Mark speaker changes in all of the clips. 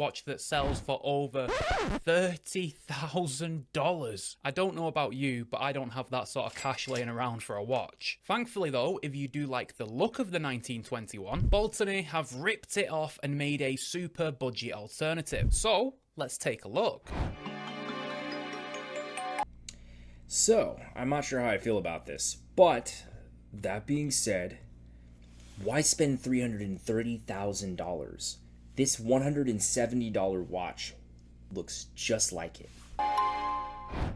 Speaker 1: watch that sells for over $30,000. I don't know about you, but I don't have that sort of cash laying around for a watch. Thankfully though, if you do like the look of the 1921, Balony have ripped it off and made a super budget alternative. So let's take a look.
Speaker 2: So, I'm not sure how I feel about this, but that being said, why spend $330,000? This $170 watch looks just like it.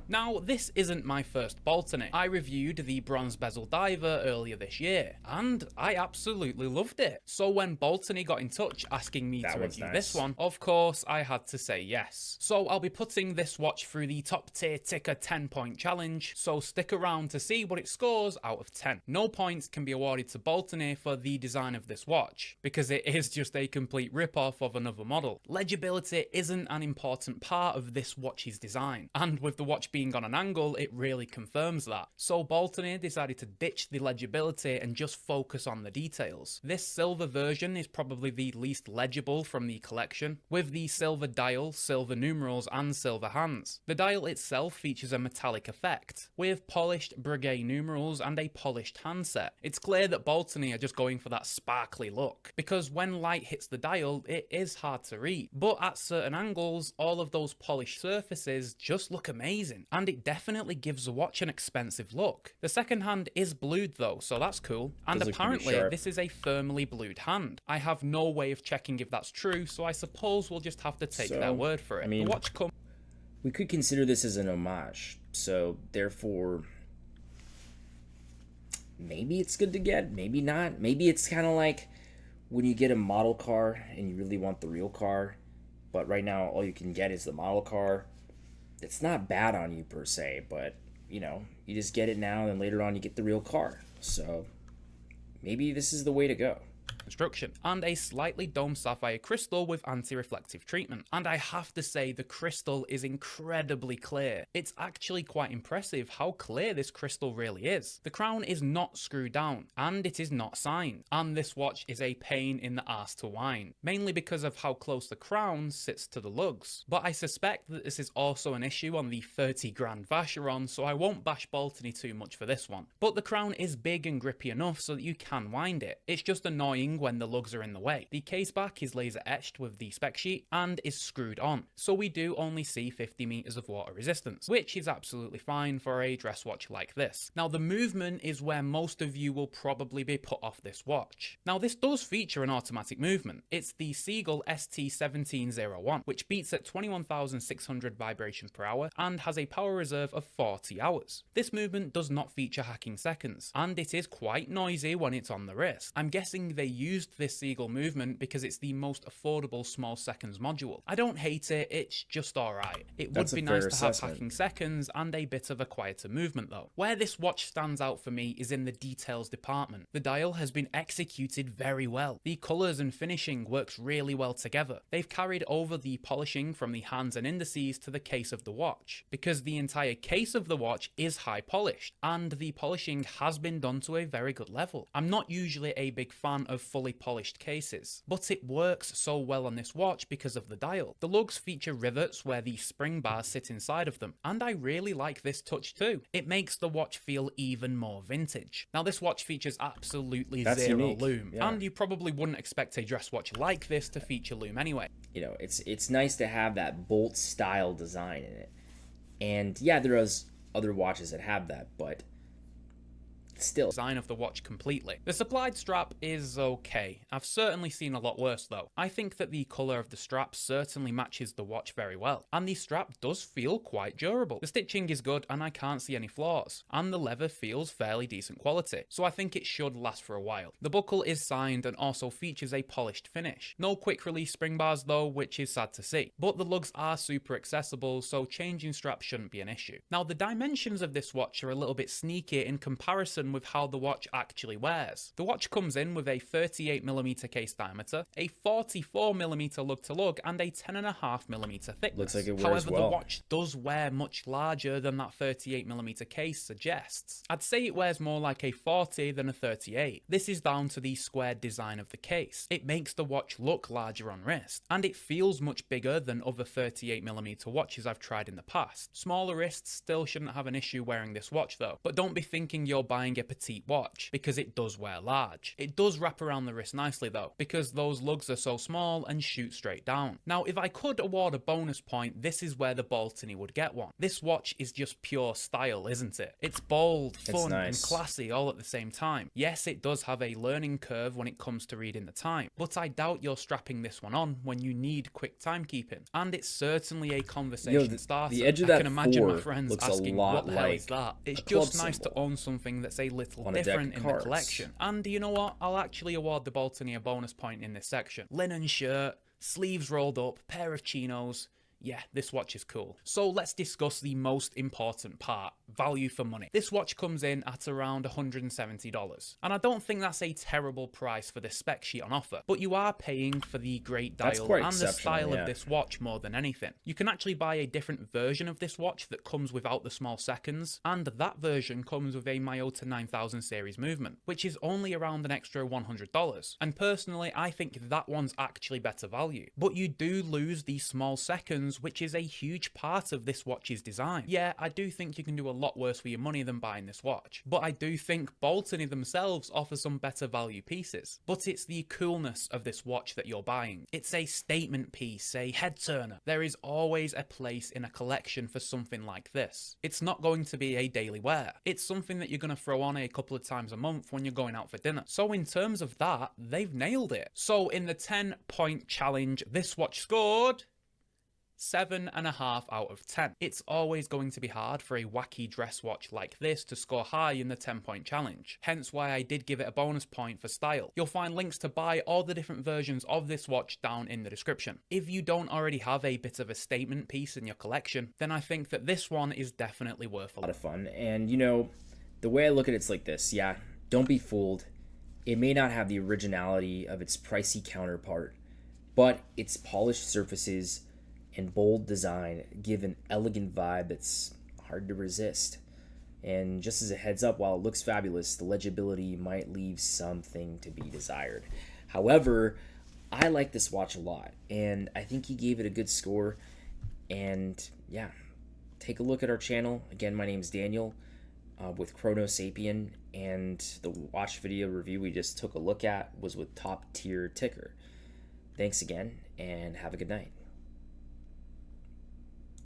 Speaker 1: Now, this isn't my first Balony. I reviewed the bronze bezel diver earlier this year, and I absolutely loved it. So when Balony got in touch asking me to review this one, of course I had to say yes. So I'll be putting this watch through the top tier ticker 10-point challenge, so stick around to see what it scores out of 10. No points can be awarded to Balony for the design of this watch, because it is just a complete rip-off of another model. Legibility isn't an important part of this watch's design, and with the watch being on an angle, it really confirms that. So Balony decided to ditch the legibility and just focus on the details. This silver version is probably the least legible from the collection, with the silver dial, silver numerals and silver hands. The dial itself features a metallic effect, with polished Breguet numerals and a polished handset. It's clear that Balony are just going for that sparkly look, because when light hits the dial, it is hard to read. But at certain angles, all of those polished surfaces just look amazing, and it definitely gives the watch an expensive look. The second hand is blued though, so that's cool, and apparently this is a firmly blued hand. I have no way of checking if that's true, so I suppose we'll just have to take their word for it. The watch
Speaker 2: we could consider this as an homage, so therefore maybe it's good to get, maybe not. Maybe it's kind of like when you get a model car and you really want the real car, but right now all you can get is the model car. It's not bad on you per se, but you know, you just get it now and later on you get the real car. So maybe this is the way to go.
Speaker 1: Construction, and a slightly domed sapphire crystal with anti-reflective treatment. And I have to say, the crystal is incredibly clear. It's actually quite impressive how clear this crystal really is. The crown is not screwed down, and it is not signed. And this watch is a pain in the arse to wind, mainly because of how close the crown sits to the lugs. But I suspect that this is also an issue on the 30 grand Vashon, so I won't bash Balony too much for this one. But the crown is big and grippy enough so that you can wind it. It's just annoying when the lugs are in the way. The case back is laser etched with the spec sheet and is screwed on, so we do only see 50 meters of water resistance, which is absolutely fine for a dress watch like this. Now the movement is where most of you will probably be put off this watch. Now this does feature an automatic movement. It's the Seagull ST1701, which beats at 21,600 vibrations per hour and has a power reserve of 40 hours. This movement does not feature hacking seconds, and it is quite noisy when it's on the wrist. I'm guessing they used this Seagull movement because it's the most affordable small seconds module. I don't hate it, it's just alright. It would be nice to have hacking seconds and a bit of a quieter movement though. Where this watch stands out for me is in the details department. The dial has been executed very well. The colours and finishing works really well together. They've carried over the polishing from the hands and indices to the case of the watch, because the entire case of the watch is high polished, and the polishing has been done to a very good level. I'm not usually a big fan of fully polished cases, but it works so well on this watch because of the dial. The lugs feature rivets where the spring bars sit inside of them, and I really like this touch too. It makes the watch feel even more vintage. Now this watch features absolutely zero lume, and you probably wouldn't expect a dress watch like this to feature lume anyway.
Speaker 2: You know, it's nice to have that bolt style design in it, and yeah, there is other watches that have that, but still.
Speaker 1: Design of the watch completely. The supplied strap is okay. I've certainly seen a lot worse though. I think that the colour of the strap certainly matches the watch very well, and the strap does feel quite durable. The stitching is good and I can't see any flaws, and the leather feels fairly decent quality, so I think it should last for a while. The buckle is signed and also features a polished finish. No quick release spring bars though, which is sad to see, but the lugs are super accessible, so changing straps shouldn't be an issue. Now the dimensions of this watch are a little bit sneaky in comparison with how the watch actually wears. The watch comes in with a 38mm case diameter, a 44mm lug-to-lug, and a 10.5mm thickness.
Speaker 2: Looks like it wears
Speaker 1: However,
Speaker 2: well.
Speaker 1: the watch does wear much larger than that 38mm case suggests. I'd say it wears more like a 40 than a 38. This is down to the squared design of the case. It makes the watch look larger on wrist, and it feels much bigger than other 38mm watches I've tried in the past. Smaller wrists still shouldn't have an issue wearing this watch though, but don't be thinking you're buying a petite watch, because it does wear large. It does wrap around the wrist nicely though, because those lugs are so small and shoot straight down. Now, if I could award a bonus point, this is where the Balony would get one. This watch is just pure style, isn't it? It's bold, fun, and classy all at the same time. Yes, it does have a learning curve when it comes to reading the time, but I doubt you're strapping this one on when you need quick timekeeping. And it's certainly a conversation starter.
Speaker 2: The edge of
Speaker 1: I
Speaker 2: that
Speaker 1: can imagine my friends asking, what the hell
Speaker 2: like
Speaker 1: is that? It's just nice to own something that's a little different in the collection. And you know what? I'll actually award the Balony a bonus point in this section. Linen shirt, sleeves rolled up, pair of chinos. Yeah, this watch is cool. So let's discuss the most important part, value for money. This watch comes in at around $170, and I don't think that's a terrible price for the spec sheet on offer, but you are paying for the great dial and the style of this watch more than anything. You can actually buy a different version of this watch that comes without the small seconds, and that version comes with a Miyota 9000 series movement, which is only around an extra $100, and personally I think that one's actually better value. But you do lose the small seconds, which is a huge part of this watch's design. Yeah, I do think you can do a lot worse for your money than buying this watch, but I do think Balony themselves offer some better value pieces. But it's the coolness of this watch that you're buying. It's a statement piece, a head turner. There is always a place in a collection for something like this. It's not going to be a daily wear. It's something that you're going to throw on a couple of times a month when you're going out for dinner. So in terms of that, they've nailed it. So in the 10-point challenge, this watch scored 7.5 out of 10. It's always going to be hard for a wacky dress watch like this to score high in the 10-point challenge, hence why I did give it a bonus point for style. You'll find links to buy all the different versions of this watch down in the description. If you don't already have a bit of a statement piece in your collection, then I think that this one is definitely worth a lot
Speaker 2: of fun. And you know, the way I look at it's like this, yeah, don't be fooled. It may not have the originality of its pricey counterpart, but its polished surfaces and bold design give an elegant vibe that's hard to resist. And just as a heads up, while it looks fabulous, the legibility might leave something to be desired. However, I like this watch a lot, and I think he gave it a good score. And yeah, take a look at our channel. Again, my name's Daniel with Chrono Sapien, and the watch video review we just took a look at was with Top Tier Ticker. Thanks again, and have a good night.